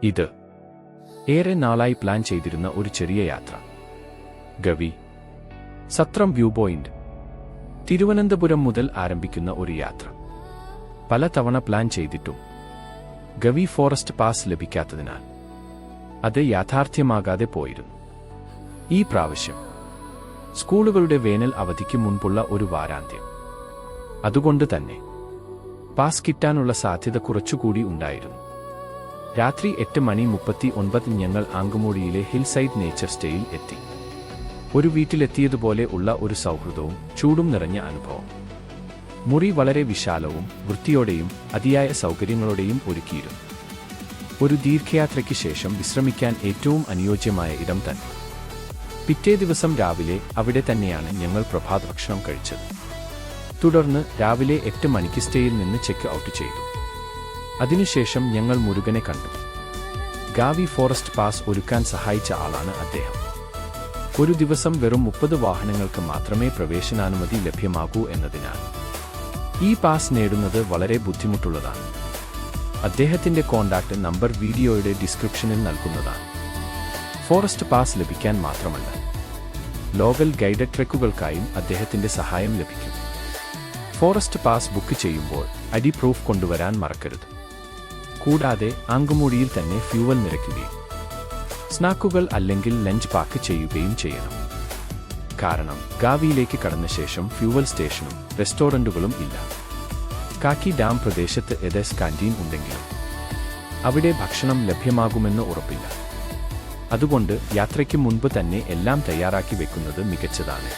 ഇത് ഏറെ നാളായി പ്ലാൻ ചെയ്തിരുന്ന ഒരു ചെറിയ യാത്ര. ഗവി സത്രം വ്യൂ പോയിന്റ്, തിരുവനന്തപുരം മുതൽ ആരംഭിക്കുന്ന ഒരു യാത്ര. പല തവണ പ്ലാൻ ചെയ്തിട്ടും ഗവി ഫോറസ്റ്റ് പാസ് ലഭിക്കാത്തതിനാൽ അത് യാഥാർത്ഥ്യമാകാതെ പോയിരുന്നു. ഈ പ്രാവശ്യം സ്കൂളുകളുടെ വേനൽ അവധിക്ക് മുൻപുള്ള ഒരു വാരാന്ത്യം. അതുകൊണ്ട് തന്നെ പാസ് കിട്ടാനുള്ള സാധ്യത കുറച്ചുകൂടി ഉണ്ടായിരുന്നു. രാത്രി 8:39 ഞങ്ങൾ ആങ്കമൂടിയിലെ ഹിൽസൈഡ് നേച്ചർ സ്റ്റേയിൽ എത്തി. ഒരു വീട്ടിലെത്തിയതുപോലെ ഉള്ള ഒരു സൗഹൃദവും ചൂടും നിറഞ്ഞ അനുഭവം. മുറി വളരെ വിശാലവും വൃത്തിയോടെയും അതിയായ സൗകര്യങ്ങളോടെയും ഒരുക്കിയിരുന്നു. ഒരു ദീർഘയാത്രയ്ക്ക് ശേഷം വിശ്രമിക്കാൻ ഏറ്റവും അനുയോജ്യമായ ഇടം തന്നെ. പിറ്റേ ദിവസം രാവിലെ അവിടെ തന്നെയാണ് ഞങ്ങൾ പ്രഭാത ഭക്ഷണം കഴിച്ചത്. തുടർന്ന് രാവിലെ 8 മണിക്ക് സ്റ്റേയിൽ നിന്ന് ചെക്ക് ഔട്ട് ചെയ്തു. അതിനുശേഷം ഞങ്ങൾ മുരുകനെ കണ്ടു. ഗാവി ഫോറസ്റ്റ് പാസ് ഒരുക്കാൻ സഹായിച്ച ആളാണ് അദ്ദേഹം. ഒരു ദിവസം വെറും 30 വാഹനങ്ങൾക്ക് മാത്രമേ പ്രവേശനാനുമതി ലഭ്യമാകൂ എന്നതിനാൽ ഈ പാസ് നേടുന്നത് വളരെ ബുദ്ധിമുട്ടുള്ളതാണ്. അദ്ദേഹത്തിന്റെ കോൺടാക്ട് നമ്പർ വീഡിയോയുടെ ഡിസ്ക്രിപ്ഷനിൽ നൽകുന്നതാണ്. ഫോറസ്റ്റ് പാസ് ലഭിക്കാൻ മാത്രമല്ല, ലോക്കൽ ഗൈഡഡ് ട്രെക്കുകൾക്കായും അദ്ദേഹത്തിന്റെ സഹായം ലഭിക്കും. ഫോറസ്റ്റ് പാസ് ബുക്ക് ചെയ്യുമ്പോൾ ഐഡി പ്രൂഫ് കൊണ്ടുവരാൻ മറക്കരുത്. കൂടാതെ ആങ്കമൂടിയിൽ തന്നെ ഫ്യൂവൽ നിറയ്ക്കുകയും സ്നാക്കുകൾ അല്ലെങ്കിൽ ലഞ്ച് പാക്ക് ചെയ്യുകയും ചെയ്യണം. കാരണം ഗാവിയിലേക്ക് കടന്ന ശേഷം ഫ്യൂവൽ സ്റ്റേഷനും റെസ്റ്റോറന്റുകളും ഇല്ല. കാക്കി ഡാം പ്രദേശത്ത് എദസ് കാന്റീൻ ഉണ്ടെങ്കിലും അവിടെ ഭക്ഷണം ലഭ്യമാകുമെന്ന് ഉറപ്പില്ല. അതുകൊണ്ട് യാത്രയ്ക്ക് മുൻപ് തന്നെ എല്ലാം തയ്യാറാക്കി വെക്കുന്നത് മികച്ചതാണ്.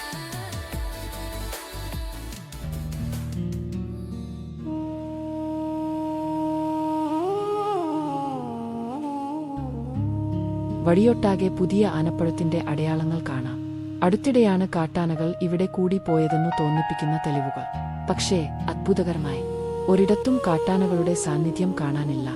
വഴിയൊട്ടാകെ പുതിയ ആനപ്പഴത്തിന്റെ അടയാളങ്ങൾ കാണാം. അടുത്തിടെയാണ് കാട്ടാനകൾ ഇവിടെ കൂടി പോയതെന്നു തോന്നിപ്പിക്കുന്ന തെളിവുകൾ. പക്ഷേ അത്ഭുതകരമായി ഒരിടത്തും കാട്ടാനകളുടെ സാന്നിധ്യം കാണാനില്ല.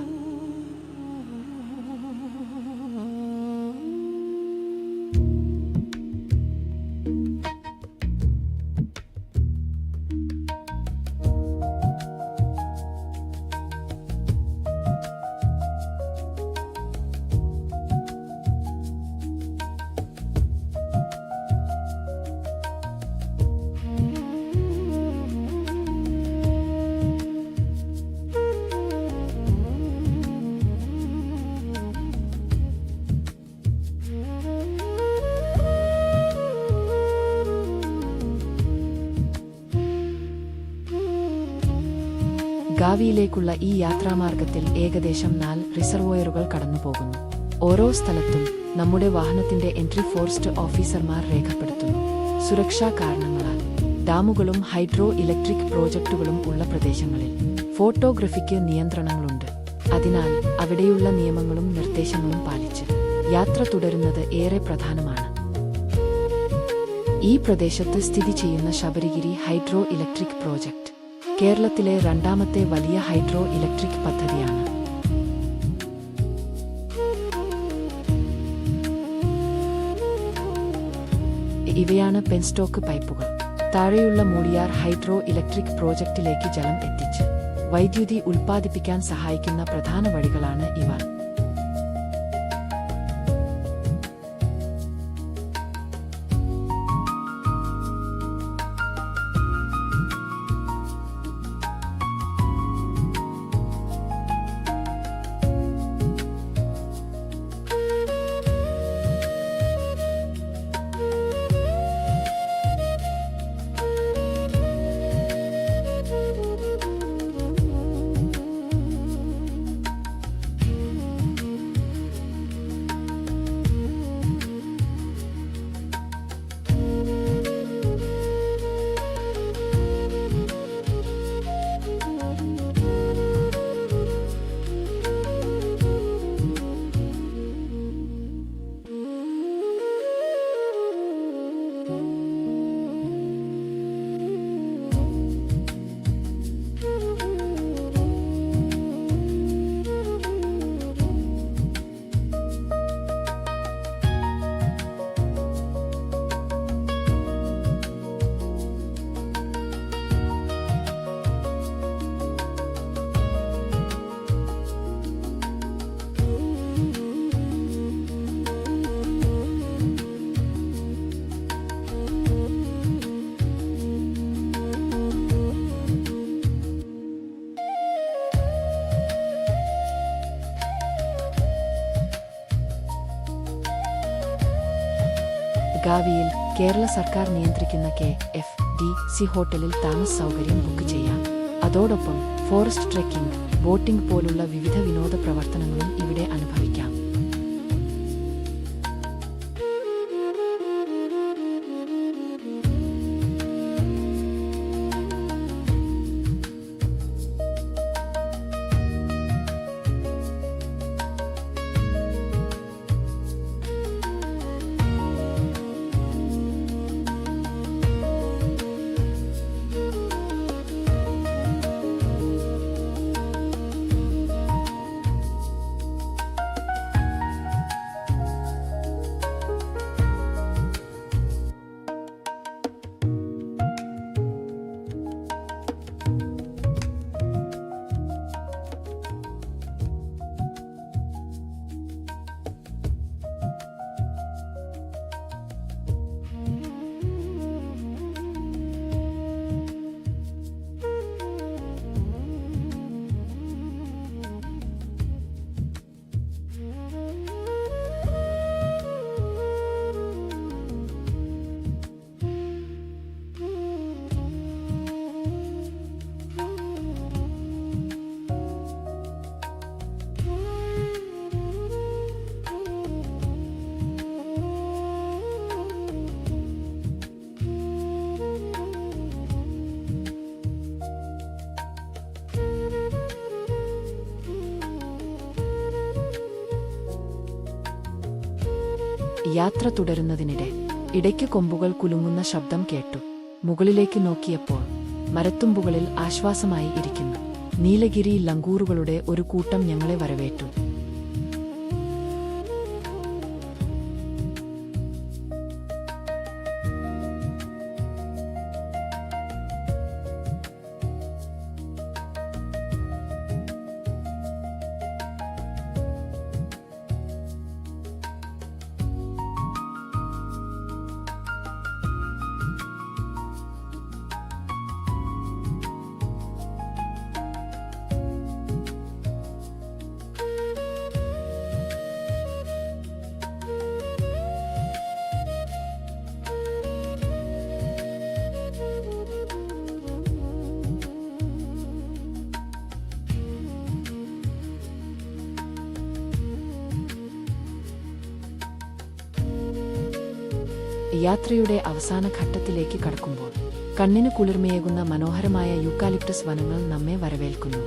ഗാവിയിലേക്കുള്ള ഈ യാത്രാമാർഗത്തിൽ ഏകദേശം 4 റിസർവോയറുകൾ കടന്നുപോകുന്നു. ഓരോ സ്ഥലത്തും നമ്മുടെ വാഹനത്തിന്റെ എൻട്രി ഫോറസ്റ്റ് ഓഫീസർമാർ രേഖപ്പെടുത്തുന്നു. സുരക്ഷാ കാരണങ്ങളാൽ ഡാമുകളും ഹൈഡ്രോ ഇലക്ട്രിക് പ്രോജക്റ്റുകളും ഉള്ള പ്രദേശങ്ങളിൽ ഫോട്ടോഗ്രഫിക്ക് നിയന്ത്രണങ്ങളുണ്ട്. അതിനാൽ അവിടെയുള്ള നിയമങ്ങളും നിർദ്ദേശങ്ങളും പാലിച്ച് യാത്ര തുടരുന്നത് ഏറെ പ്രധാനമാണ്. ഈ പ്രദേശത്ത് സ്ഥിതി ചെയ്യുന്ന ശബരിഗിരി ഹൈഡ്രോ ഇലക്ട്രിക് പ്രോജക്റ്റ് കേരളത്തിലെ 2ാമത്തെ വലിയ ഹൈഡ്രോ ഇലക്ട്രിക് പദ്ധതിയാണ്. ഇവയാണ് പെൻസ്റ്റോക്ക് പൈപ്പുകൾ. താഴെയുള്ള മൂളിയാർ ഹൈഡ്രോ ഇലക്ട്രിക് പ്രോജക്റ്റിലേക്ക് ജലം എത്തിച്ച് വൈദ്യുതി ഉൽപ്പാദിപ്പിക്കാൻ സഹായിക്കുന്ന പ്രധാന വഴികളാണ് ഇവ. ഗാവിയിൽ കേരള സർക്കാർ നിയന്ത്രിക്കുന്ന KFDC ഹോട്ടലിൽ താമസ സൗകര്യം ബുക്ക് ചെയ്യാം. അതോടൊപ്പം ഫോറസ്റ്റ് ട്രെക്കിംഗ്, ബോട്ടിംഗ് പോലുള്ള വിവിധ വിനോദ പ്രവർത്തനങ്ങളും ഇവിടെ അനുഭവിക്കാം. യാത്ര തുടരുന്നതിനിടെ ഇടയ്ക്ക് കൊമ്പുകൾ കുലുങ്ങുന്ന ശബ്ദം കേട്ടു. മുകളിലേക്ക് നോക്കിയപ്പോൾ മരത്തുമ്പുകളിൽ ആശ്വാസമായി ഇരിക്കുന്നു നീലഗിരി ലങ്കൂറുകളുടെ ഒരു കൂട്ടം ഞങ്ങളെ വരവേറ്റു. യാത്രയുടെ അവസാന ഘട്ടത്തിലേക്ക് കടക്കുമ്പോൾ കണ്ണിന് കുളിർമയേകുന്ന മനോഹരമായ യൂക്കാലിപ്റ്റസ് വനങ്ങൾ നമ്മെ വരവേൽക്കുന്നു.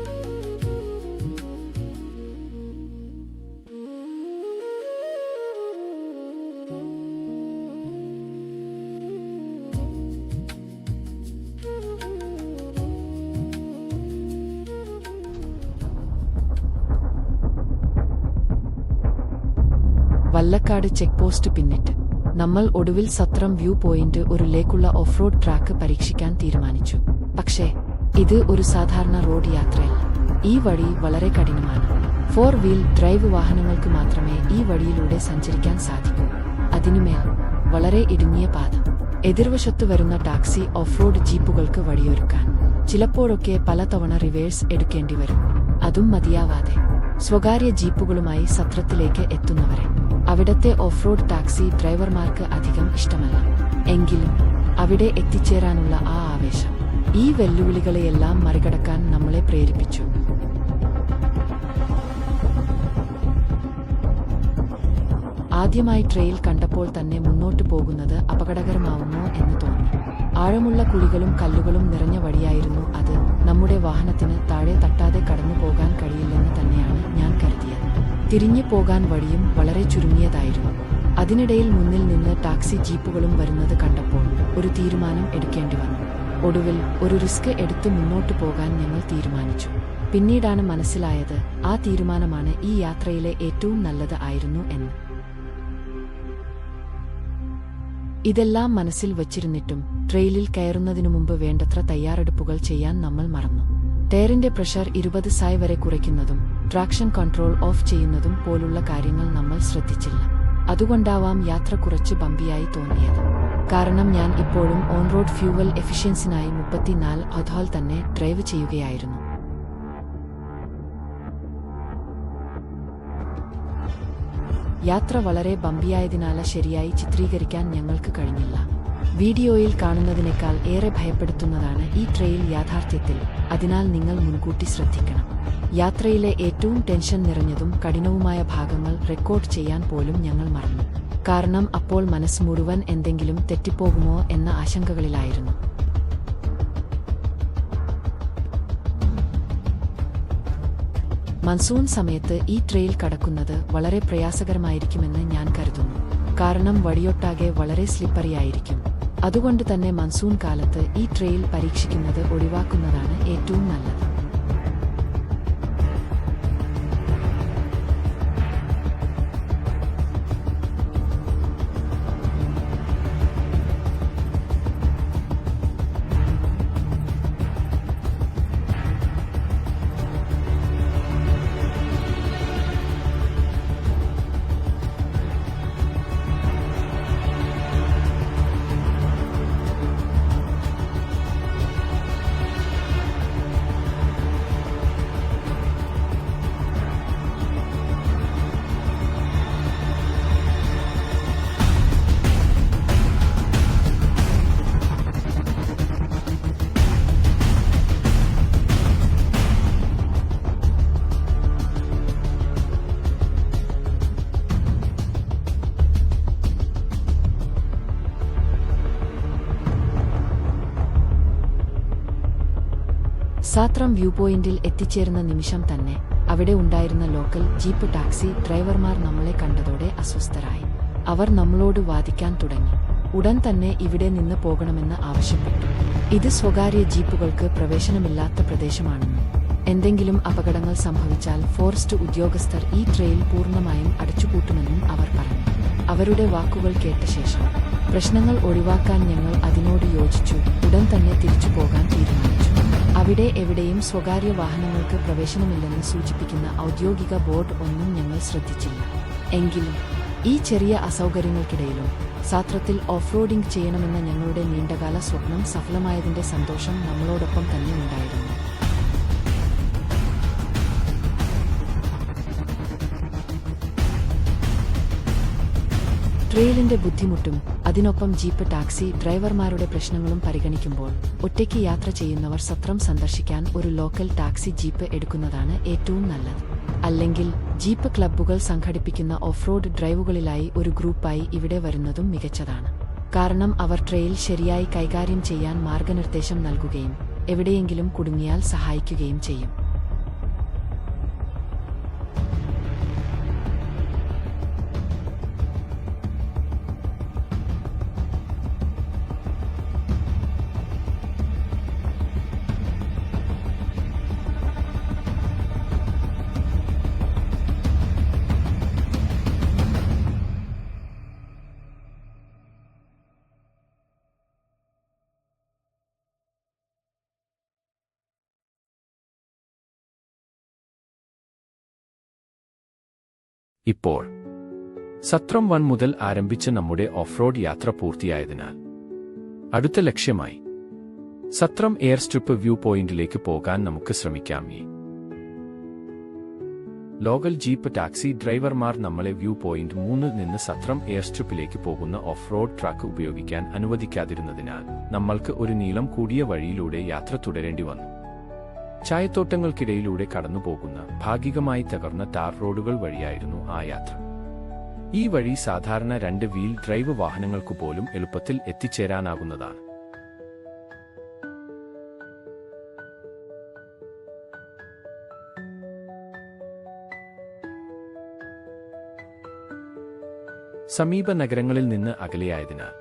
വല്ലക്കാട് ചെക്ക് പോസ്റ്റ് പിന്നിട്ട് നമ്മൾ ഒടുവിൽ സത്രം വ്യൂ പോയിന്റ് ഒരു ലേക്കുള്ള ഓഫ് റോഡ് ട്രാക്ക് പരീക്ഷിക്കാൻ തീരുമാനിച്ചു. പക്ഷേ ഇത് ഒരു സാധാരണ റോഡ് യാത്രയല്ല. ഈ വഴി വളരെ കഠിനമാണ്. 4 വീൽ ഡ്രൈവ് വാഹനങ്ങൾക്ക് മാത്രമേ ഈ വഴിയിലൂടെ സഞ്ചരിക്കാൻ സാധിക്കൂ. അതിനുമേൽ വളരെ ഇടുങ്ങിയ പാത. എതിർവശത്തു വരുന്ന ടാക്സി ഓഫ് റോഡ് ജീപ്പുകൾക്ക് വഴിയൊരുക്കാൻ ചിലപ്പോഴൊക്കെ പലതവണ റിവേഴ്സ് എടുക്കേണ്ടി വരും. അതും മതിയാവാതെ സ്വകാര്യ ജീപ്പുകളുമായി സത്രത്തിലേക്ക് എത്തുന്നവരെ അവിടത്തെ ഓഫ് റോഡ് ടാക്സി ഡ്രൈവർമാർക്ക് അധികം ഇഷ്ടമല്ല. എങ്കിലും അവിടെ എത്തിച്ചേരാനുള്ള ആ ആവേശം ഈ വെല്ലുവിളികളെയെല്ലാം മറികടക്കാൻ നമ്മളെ പ്രേരിപ്പിച്ചു. ആദ്യമായി ട്രെയിൽ കണ്ടപ്പോൾ തന്നെ മുന്നോട്ടു പോകുന്നത് അപകടകരമാവുമോ എന്ന് തോന്നി. ആഴമുള്ള കുഴികളും കല്ലുകളും നിറഞ്ഞ വഴിയായിരുന്നു അത്. നമ്മുടെ വാഹനത്തിന് താഴെ തട്ടാതെ കടന്നു പോകാൻ കഴിയില്ലെന്ന് തന്നെയാണ് ഞാൻ കരുതിയത്. തിരിഞ്ഞു പോകാൻ വഴിയും വളരെ ചുരുങ്ങിയതായിരുന്നു. അതിനിടയിൽ മുന്നിൽ നിന്ന് ടാക്സി ജീപ്പുകളും വരുന്നത് കണ്ടപ്പോൾ ഒരു തീരുമാനം എടുക്കേണ്ടി വന്നു. ഒടുവിൽ ഒരു റിസ്ക് എടുത്ത് മുന്നോട്ടു പോകാൻ ഞങ്ങൾ തീരുമാനിച്ചു. പിന്നീടാണ് മനസ്സിലായത് ആ തീരുമാനമാണ് ഈ യാത്രയിലെ ഏറ്റവും നല്ലത് ആയിരുന്നു എന്ന്. ഇതെല്ലാം മനസ്സിൽ വച്ചിരുന്നിട്ടും ട്രെയിലിൽ കയറുന്നതിനു മുമ്പ് വേണ്ടത്ര തയ്യാറെടുപ്പുകൾ ചെയ്യാൻ നമ്മൾ മറന്നു. ടയറിന്റെ പ്രഷർ 20 SI വരെ കുറയ്ക്കുന്നതും ട്രാക്ഷൻ കൺട്രോൾ ഓഫ് ചെയ്യുന്നതും പോലുള്ള കാര്യങ്ങൾ നമ്മൾ ശ്രദ്ധിച്ചില്ല. അതുകൊണ്ടാവാം യാത്ര കുറച്ച് ബമ്പിയായി തോന്നിയത്. കാരണം ഞാൻ ഇപ്പോഴും ഓൺ റോഡ് ഫ്യൂവൽ എഫിഷ്യൻസിനായി 34 അധോൽ തന്നെ ഡ്രൈവ് ചെയ്യുകയായിരുന്നു. യാത്ര വളരെ ബമ്പിയായതിനാൽ ശരിയായി ചിത്രീകരിക്കാൻ ഞങ്ങൾക്ക് കഴിഞ്ഞില്ല. വീഡിയോയിൽ കാണുന്നതിനേക്കാൾ ഏറെ ഭയപ്പെടുത്തുന്നതാണ് ഈ ട്രെയിൽ യാഥാർത്ഥ്യത്തിൽ, അതിനാൽ നിങ്ങൾ മുൻകൂട്ടി ശ്രദ്ധിക്കണം. യാത്രയിലെ ഏറ്റവും ടെൻഷൻ നിറഞ്ഞതും കഠിനവുമായ ഭാഗങ്ങൾ റെക്കോർഡ് ചെയ്യാൻ പോലും ഞങ്ങൾ മറന്നു. കാരണം അപ്പോൾ മനസ്സ് മുഴുവൻ എന്തെങ്കിലും തെറ്റിപ്പോകുമോ എന്ന ആശങ്കകളിലായിരുന്നു. മൺസൂൺ സമയത്ത് ഈ ട്രെയിൽ കടക്കുന്നത് വളരെ പ്രയാസകരമായിരിക്കുമെന്ന് ഞാൻ കരുതുന്നു. കാരണം വഴിയൊട്ടാകെ വളരെ സ്ലിപ്പറിയായിരിക്കും. അതുകൊണ്ട് തന്നെ മൺസൂൺ കാലത്ത് ഈ ട്രെയിൽ പരീക്ഷിക്കുന്നത് ഒഴിവാക്കുന്നതാണ് ഏറ്റവും നല്ലത്. സാത്രം വ്യൂ പോയിന്റിൽ എത്തിച്ചേരുന്ന നിമിഷം തന്നെ അവിടെ ഉണ്ടായിരുന്ന ലോക്കൽ ജീപ്പ് ടാക്സി ഡ്രൈവർമാർ നമ്മളെ കണ്ടതോടെ അസ്വസ്ഥരായി. അവർ നമ്മളോട് വാദിക്കാൻ തുടങ്ങി. ഉടൻ തന്നെ ഇവിടെ നിന്ന് പോകണമെന്ന് ആവശ്യപ്പെട്ടു. ഇത് സ്വകാര്യ ജീപ്പുകൾക്ക് പ്രവേശനമില്ലാത്ത പ്രദേശമാണെന്നും എന്തെങ്കിലും അപകടങ്ങൾ സംഭവിച്ചാൽ ഫോറസ്റ്റ് ഉദ്യോഗസ്ഥർ ഈ ട്രെയിൽ പൂർണ്ണമായും അടച്ചുപൂട്ടുമെന്നും അവർ പറഞ്ഞു. അവരുടെ വാക്കുകൾ കേട്ട ശേഷം പ്രശ്നങ്ങൾ ഒഴിവാക്കാൻ ഞങ്ങൾ അതിനോട് യോജിച്ചു. ഉടൻ തന്നെ തിരിച്ചു പോകാൻ തീരുമാനിച്ചു. അവിടെ എവിടെയും സ്വകാര്യ വാഹനങ്ങൾക്ക് പ്രവേശനമില്ലെന്ന് സൂചിപ്പിക്കുന്ന ഔദ്യോഗിക ബോർഡ് ഒന്നും ഞങ്ങൾ ശ്രദ്ധിച്ചില്ല. എങ്കിലും ഈ ചെറിയ അസൗകര്യങ്ങൾക്കിടയിലും സാത്രത്തിൽ ഓഫ് റോഡിംഗ് ചെയ്യണമെന്ന ഞങ്ങളുടെ നീണ്ടകാല സ്വപ്നം സഫലമായതിന്റെ സന്തോഷം നമ്മളോടൊപ്പം തന്നെ ഉണ്ടായിരുന്നു. ട്രെയിലിന്റെ ബുദ്ധിമുട്ടും അതിനൊപ്പം ജീപ്പ് ടാക്സി ഡ്രൈവർമാരുടെ പ്രശ്നങ്ങളും പരിഗണിക്കുമ്പോൾ ഒറ്റയ്ക്ക് യാത്ര ചെയ്യുന്നവർ സത്രം സന്ദർശിക്കാൻ ഒരു ലോക്കൽ ടാക്സി ജീപ്പ് എടുക്കുന്നതാണ് ഏറ്റവും നല്ലത്. അല്ലെങ്കിൽ ജീപ്പ് ക്ലബ്ബുകൾ സംഘടിപ്പിക്കുന്ന ഓഫ് റോഡ് ഡ്രൈവുകളിലായി ഒരു ഗ്രൂപ്പായി ഇവിടെ വരുന്നതും മികച്ചതാണ്. കാരണം അവർ ട്രെയിൽ ശരിയായി കൈകാര്യം ചെയ്യാൻ മാർഗനിർദ്ദേശം നൽകുകയും എവിടെയെങ്കിലും കുടുങ്ങിയാൽ സഹായിക്കുകയും ചെയ്യും. ഇപ്പോൾ സത്രം 1 മുതൽ ആരംഭിച്ച നമ്മുടെ ഓഫ് റോഡ് യാത്ര പൂർത്തിയായതിനാൽ അടുത്ത ലക്ഷ്യമായി സത്രം എയർ സ്ട്രിപ്പ് വ്യൂ പോയിന്റിലേക്ക് പോകാൻ നമുക്ക് ശ്രമിക്കാം. ലോക്കൽ ജീപ്പ് ടാക്സി ഡ്രൈവർമാർ നമ്മളെ വ്യൂ പോയിന്റ് 3 നിന്ന് സത്രം എയർ സ്ട്രിപ്പിലേക്ക് പോകുന്ന ഓഫ് റോഡ് ട്രാക്ക് ഉപയോഗിക്കാൻ അനുവദിക്കാതിരുന്നതിനാൽ നമ്മൾക്ക് ഒരു നീളം കൂടിയ വഴിയിലൂടെ യാത്ര തുടരേണ്ടി വന്നു. ചായത്തോട്ടങ്ങൾക്കിടയിലൂടെ കടന്നുപോകുന്ന ഭാഗികമായി തകർന്ന ടാർ റോഡുകൾ വഴിയായിരുന്നു ആ യാത്ര. ഈ വഴി സാധാരണ 2 വീൽ ഡ്രൈവ് വാഹനങ്ങൾക്കു പോലും എളുപ്പത്തിൽ എത്തിച്ചേരാനാകുന്നതാണ്. സമീപ നഗരങ്ങളിൽ നിന്ന് അകലെയായതിനാൽ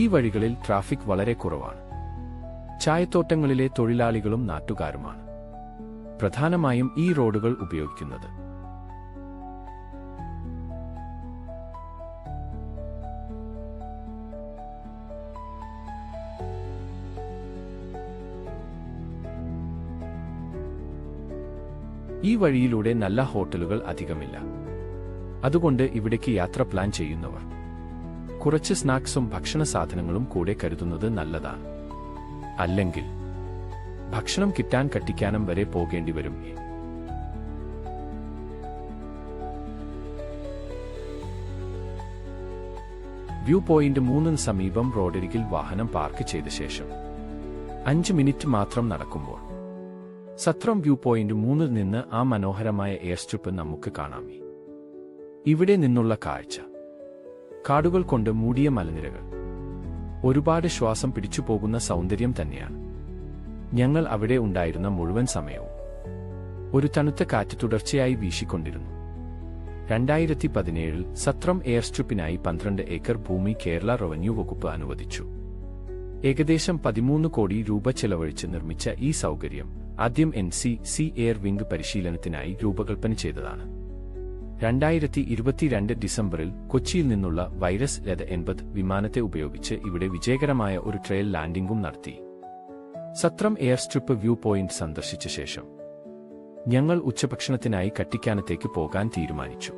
ഈ വഴികളിൽ ട്രാഫിക് വളരെ കുറവാണ്. ചായത്തോട്ടങ്ങളിലെ തൊഴിലാളികളും നാട്ടുകാരുമാണ് പ്രധാനമായും ഈ റോഡുകൾ ഉപയോഗിക്കുന്നത്. ഈ വഴിയിലൂടെ നല്ല ഹോട്ടലുകൾ അധികമില്ല. അതുകൊണ്ട് ഇവിടേക്ക് യാത്ര പ്ലാൻ ചെയ്യുന്നവർ കുറച്ച് സ്നാക്സും ഭക്ഷണ സാധനങ്ങളും കൂടെ കരുതുന്നത് നല്ലതാണ്. അല്ലെങ്കിൽ ഭക്ഷണം കിട്ടാൻ കട്ടിക്കാനം വരെ പോകേണ്ടി വരും. വ്യൂ പോയിന്റ് 3 സമീപം റോഡരികിൽ വാഹനം പാർക്ക് ചെയ്ത ശേഷം 5 മിനിറ്റ് മാത്രം നടക്കുമ്പോൾ സത്രം വ്യൂ പോയിന്റ് 3 നിന്ന് ആ മനോഹരമായ എയർസ്ട്രിപ്പ് നമുക്ക് കാണാമേ. ഇവിടെ നിന്നുള്ള കാഴ്ച, കാടുകൾ കൊണ്ട് മൂടിയ മലനിരകൾ, ഒരുപാട് ശ്വാസം പിടിച്ചുപോകുന്ന സൗന്ദര്യം തന്നെയാണ്. ഞങ്ങൾ അവിടെ ഉണ്ടായിരുന്ന മുഴുവൻ സമയവും ഒരു തണുത്ത കാറ്റ് തുടർച്ചയായി വീശിക്കൊണ്ടിരുന്നു. 2017 സത്രം എയർസ്ട്രിപ്പിനായി 12 ഏക്കർ ഭൂമി കേരള റവന്യൂ വകുപ്പ് അനുവദിച്ചു. ഏകദേശം 13 കോടി രൂപ ചെലവഴിച്ച് നിർമ്മിച്ച ഈ സൗകര്യം ആദ്യം NCC എയർ വിംഗ് പരിശീലനത്തിനായി രൂപകൽപ്പന ചെയ്തതാണ്. 2022 ഡിസംബറിൽ കൊച്ചിയിൽ നിന്നുള്ള വൈറസ് LED-80 വിമാനത്തെ ഉപയോഗിച്ച് ഇവിടെ വിജയകരമായ ഒരു ട്രയൽ ലാൻഡിംഗും നടത്തി. സത്രം എയർസ്ട്രിപ്പ് വ്യൂ പോയിന്റ് സന്ദർശിച്ച ശേഷം ഞങ്ങൾ ഉച്ചഭക്ഷണത്തിനായി കട്ടിക്കാനത്തേക്ക് പോകാൻ തീരുമാനിച്ചു.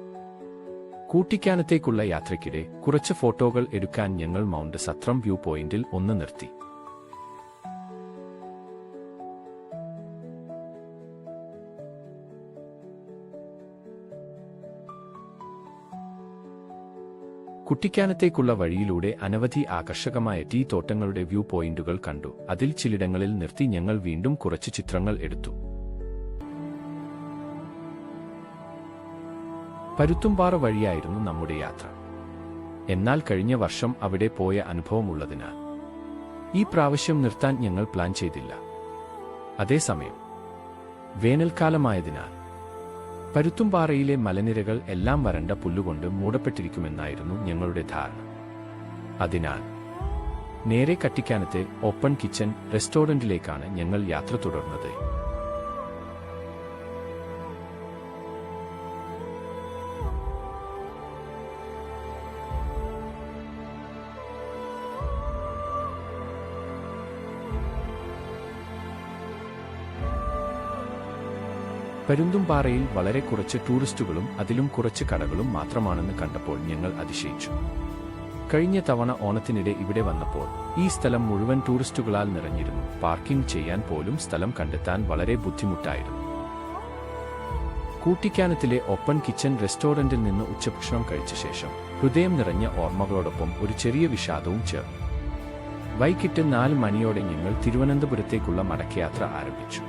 കൂട്ടിക്കാനത്തേക്കുള്ള യാത്രയ്ക്കിടെ കുറച്ച് ഫോട്ടോകൾ എടുക്കാൻ ഞങ്ങൾ മൗണ്ട് സത്രം വ്യൂ പോയിന്റിൽ ഒന്ന് നിർത്തി. കുട്ടിക്കാനത്തേക്കുള്ള വഴിയിലൂടെ അനവധി ആകർഷകമായ ടീ തോട്ടങ്ങളുടെ വ്യൂ പോയിന്റുകൾ കണ്ടു. അതിൽ ചിലയിടങ്ങളിൽ നിർത്തി ഞങ്ങൾ വീണ്ടും കുറച്ച് ചിത്രങ്ങൾ എടുത്തു. പരുത്തുംപാറ വഴിയായിരുന്നു നമ്മുടെ യാത്ര. എന്നാൽ കഴിഞ്ഞ വർഷം അവിടെ പോയ അനുഭവമുള്ളതിനാൽ ഈ പ്രാവശ്യം നിർത്താൻ ഞങ്ങൾ പ്ലാൻ ചെയ്തില്ല. അതേസമയം വേനൽക്കാലമായതിനാൽ പരുത്തുംപാറയിലെ മലനിരകൾ എല്ലാം വരണ്ട പുല്ലുകൊണ്ട് മൂടപ്പെട്ടിരിക്കുമെന്നായിരുന്നു ഞങ്ങളുടെ ധാരണ. അതിനാൽ നേരെ കട്ടിക്കാനത്തെ ഓപ്പൺ കിച്ചൺ റെസ്റ്റോറന്റിലേക്കാണ് ഞങ്ങൾ യാത്ര തുടർന്നത്. പരുന്തുംപാറയിൽ വളരെ കുറച്ച് ടൂറിസ്റ്റുകളും അതിലും കുറച്ച് കടകളും മാത്രമാണെന്ന് കണ്ടപ്പോൾ ഞങ്ങൾ അതിശയിച്ചു. കഴിഞ്ഞ തവണ ഓണത്തിനിടെ ഇവിടെ വന്നപ്പോൾ ഈ സ്ഥലം മുഴുവൻ ടൂറിസ്റ്റുകളാൽ നിറഞ്ഞിരുന്നു. പാർക്കിംഗ് ചെയ്യാൻ പോലും സ്ഥലം കണ്ടെത്താൻ വളരെ ബുദ്ധിമുട്ടായിരുന്നു. കൂട്ടിക്കാനത്തിലെ ഓപ്പൺ കിച്ചൺ റെസ്റ്റോറന്റിൽ നിന്ന് ഉച്ചഭക്ഷണം കഴിച്ച ശേഷം ഹൃദയം നിറഞ്ഞ ഓർമ്മകളോടൊപ്പം ഒരു ചെറിയ വിഷാദവും ചേർന്നു. വൈകിട്ട് 4 മണിയോടെ ഞങ്ങൾ തിരുവനന്തപുരത്തേക്കുള്ള മടക്കയാത്ര ആരംഭിച്ചു.